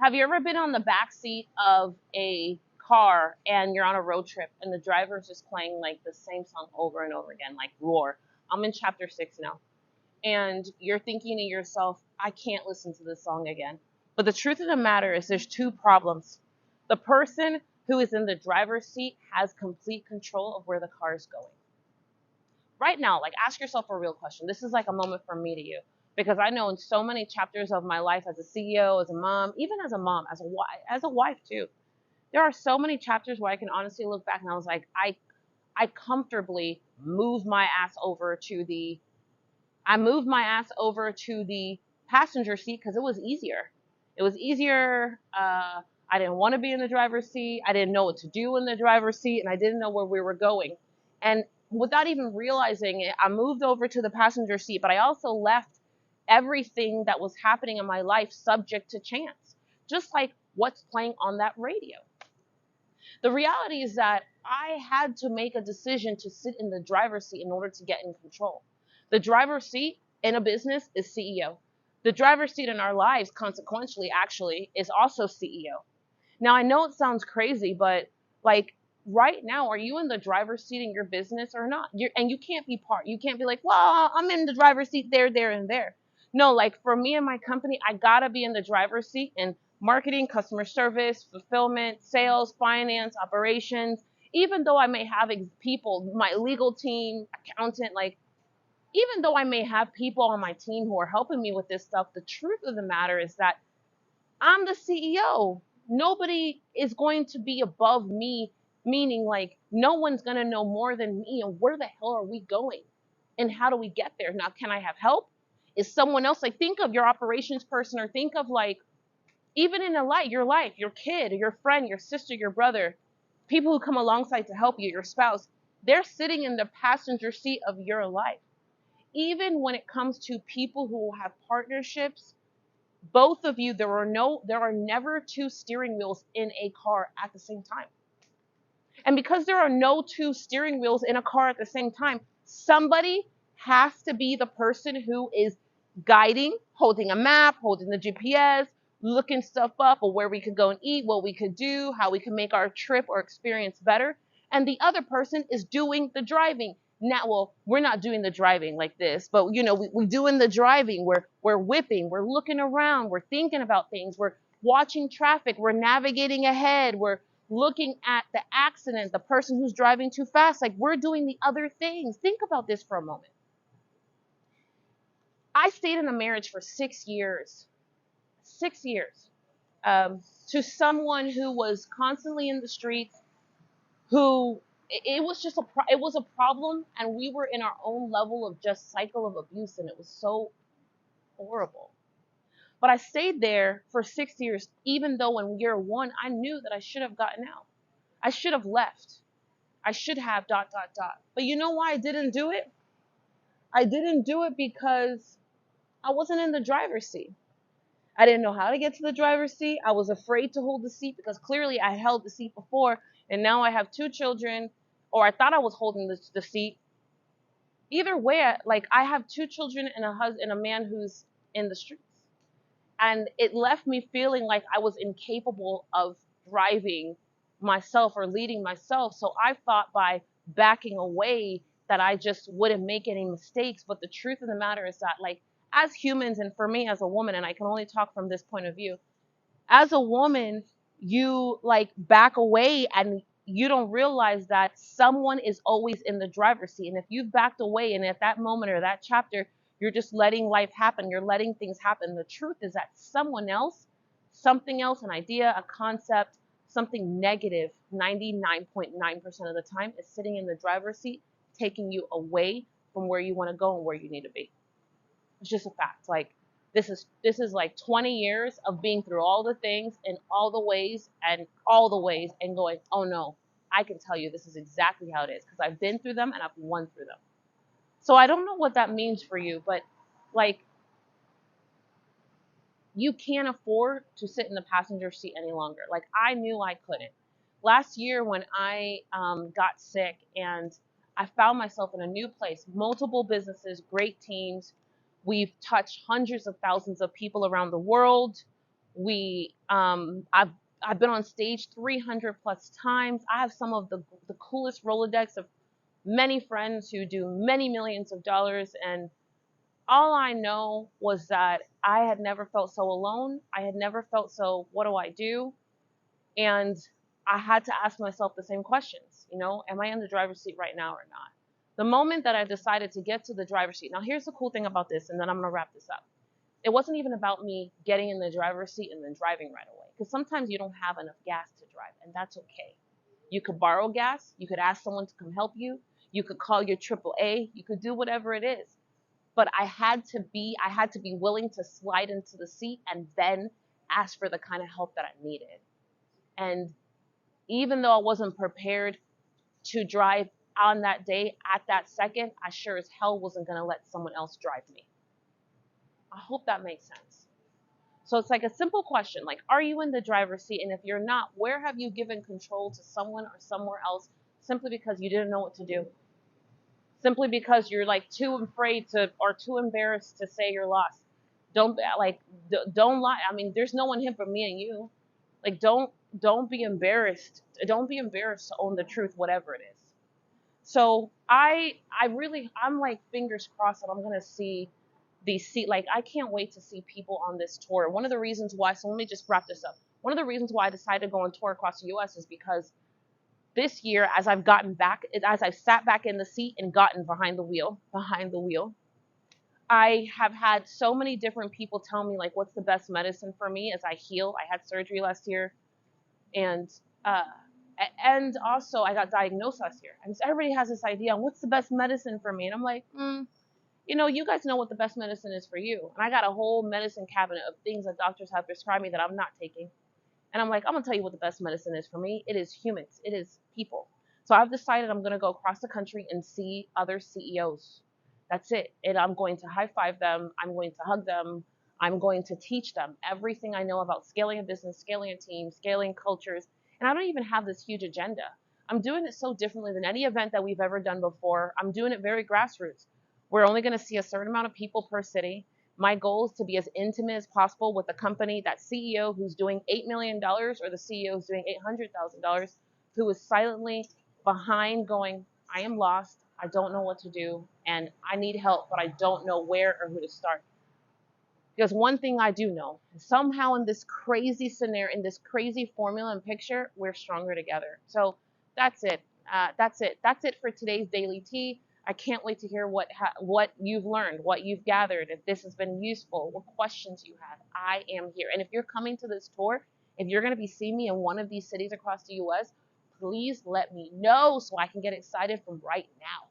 Have you ever been on the back seat of a car and you're on a road trip and the driver's just playing like the same song over and over again, like Roar? I'm in chapter 6 now. And you're thinking to yourself, I can't listen to this song again. But the truth of the matter is there's two problems. The person who is in the driver's seat has complete control of where the car is going. Right now, like ask yourself a real question. This is like a moment from me to you. Because I know in so many chapters of my life as a CEO, as a mom, even as a mom, as a wife too, there are so many chapters where I can honestly look back and I was like, I comfortably moved my ass over to the I moved my ass over to the passenger seat because it was easier. It was easier. I didn't want to be in the driver's seat. I didn't know what to do in the driver's seat, and I didn't know where we were going. And without even realizing it, I moved over to the passenger seat, but I also left everything that was happening in my life subject to chance, just like what's playing on that radio. The reality is that I had to make a decision to sit in the driver's seat in order to get in control. The driver's seat in a business is CEO. The driver's seat in our lives, consequentially, actually, is also CEO. Now, I know it sounds crazy, but like right now, are you in the driver's seat in your business or not? And you can't be you can't be like, well, I'm in the driver's seat there, there, and there. No, like for me and my company, I gotta be in the driver's seat in marketing, customer service, fulfillment, sales, finance, operations. Even though I may have people, my legal team, accountant, like even though I may have people on my team who are helping me with this stuff, the truth of the matter is that I'm the CEO. Nobody is going to be above me, meaning like no one's going to know more than me. And where the hell are we going? And how do we get there? Now, can I have help? Is someone else like think of your operations person or think of like even in your life, your kid, your friend, your sister, your brother, people who come alongside to help you, your spouse, they're sitting in the passenger seat of your life. Even when it comes to people who have partnerships, both of you, there are never two steering wheels in a car at the same time. And because there are no two steering wheels in a car at the same time, somebody has to be the person who is guiding, holding a map, holding the GPS, looking stuff up or where we could go and eat, what we could do, how we can make our trip or experience better. And the other person is doing the driving. Now, well, we're not doing the driving like this, but we're doing the driving. We're whipping, we're looking around, we're thinking about things, we're watching traffic, we're navigating ahead, we're looking at the accident, the person who's driving too fast. Like we're doing the other things. Think about this for a moment. I stayed in a marriage for 6 years. 6 years. To someone who was constantly in the streets, who it was just it was a problem, and we were in our own level of just cycle of abuse, and it was so horrible. But I stayed there for 6 years, even though in year one I knew that I should have gotten out. I should have left. I should have ... But you know why I didn't do it? I didn't do it because I wasn't in the driver's seat. I didn't know how to get to the driver's seat. I was afraid to hold the seat because clearly I held the seat before and now I have two children, or I thought I was holding the seat. Either way, I have two children and a husband and a man who's in the streets. And it left me feeling like I was incapable of driving myself or leading myself. So I thought by backing away that I just wouldn't make any mistakes. But the truth of the matter is that, like, as humans, and for me as a woman, and I can only talk from this point of view, as a woman, you like back away and you don't realize that someone is always in the driver's seat. And if you've backed away and at that moment or that chapter, you're just letting life happen, you're letting things happen. The truth is that someone else, something else, an idea, a concept, something negative, 99.9% of the time is sitting in the driver's seat, taking you away from where you want to go and where you need to be. It's just a fact. Like this is like 20 years of being through all the things and all the ways and going, oh no, I can tell you this is exactly how it is because I've been through them and I've won through them. So I don't know what that means for you, but like you can't afford to sit in the passenger seat any longer. Like I knew I couldn't. Last year when I got sick and I found myself in a new place, multiple businesses, great teams. We've touched hundreds of thousands of people around the world. I've been on stage 300 plus times. I have some of the coolest Rolodex of many friends who do many millions of dollars, and all I know was that I had never felt so alone. I had never felt so, what do I do? And I had to ask myself the same questions. Am I in the driver's seat right now or not? The moment that I decided to get to the driver's seat, now here's the cool thing about this, and then I'm going to wrap this up. It wasn't even about me getting in the driver's seat and then driving right away. Because sometimes you don't have enough gas to drive, and that's okay. You could borrow gas. You could ask someone to come help you. You could call your AAA. You could do whatever it is. But I had to be willing to slide into the seat and then ask for the kind of help that I needed. And even though I wasn't prepared to drive on that day at that second, I sure as hell wasn't going to let someone else drive me. I hope that makes sense. So it's like a simple question, like, are you in the driver's seat? And if you're not, where have you given control to someone or somewhere else simply because you didn't know what to do? Simply because you're like too afraid to or too embarrassed to say you're lost. Don't lie. I mean, there's no one here but me and you. Like, don't be embarrassed. Don't be embarrassed to own the truth, whatever it is. So I'm like fingers crossed that I'm gonna see like I can't wait to see people on this tour. One of the reasons why, so let me just wrap this up. One of the reasons why I decided to go on tour across the US is because this year, as I've sat back in the seat and gotten behind the wheel, I have had so many different people tell me like what's the best medicine for me as I heal. I had surgery last year, and uh, also I got diagnosed last year, and so everybody has this idea on what's the best medicine for me, and I'm like, you guys know what the best medicine is for you, and I got a whole medicine cabinet of things that doctors have prescribed me that I'm not taking. And I'm like, I'm gonna tell you what the best medicine is for me. It is humans. It is people. So I've decided I'm gonna go across the country and see other CEOs. That's it. And I'm going to high five them. I'm going to hug them. I'm going to teach them everything I know about scaling a business, scaling a team, scaling cultures. And I don't even have this huge agenda. I'm doing it so differently than any event that we've ever done before. I'm doing it very grassroots. We're only going to see a certain amount of people per city. My goal is to be as intimate as possible with the company, that CEO who's doing $8 million dollars or the CEO who's doing $800,000, who is silently behind going, I am lost, I don't know what to do, and I need help, but I don't know where or who to start. Because one thing I do know, somehow in this crazy scenario, in this crazy formula and picture, we're stronger together. So that's it. That's it. That's it for today's Daily Tea. I can't wait to hear what you've learned, what you've gathered, if this has been useful, what questions you have. I am here. And if you're coming to this tour, if you're going to be seeing me in one of these cities across the U.S., please let me know so I can get excited from right now.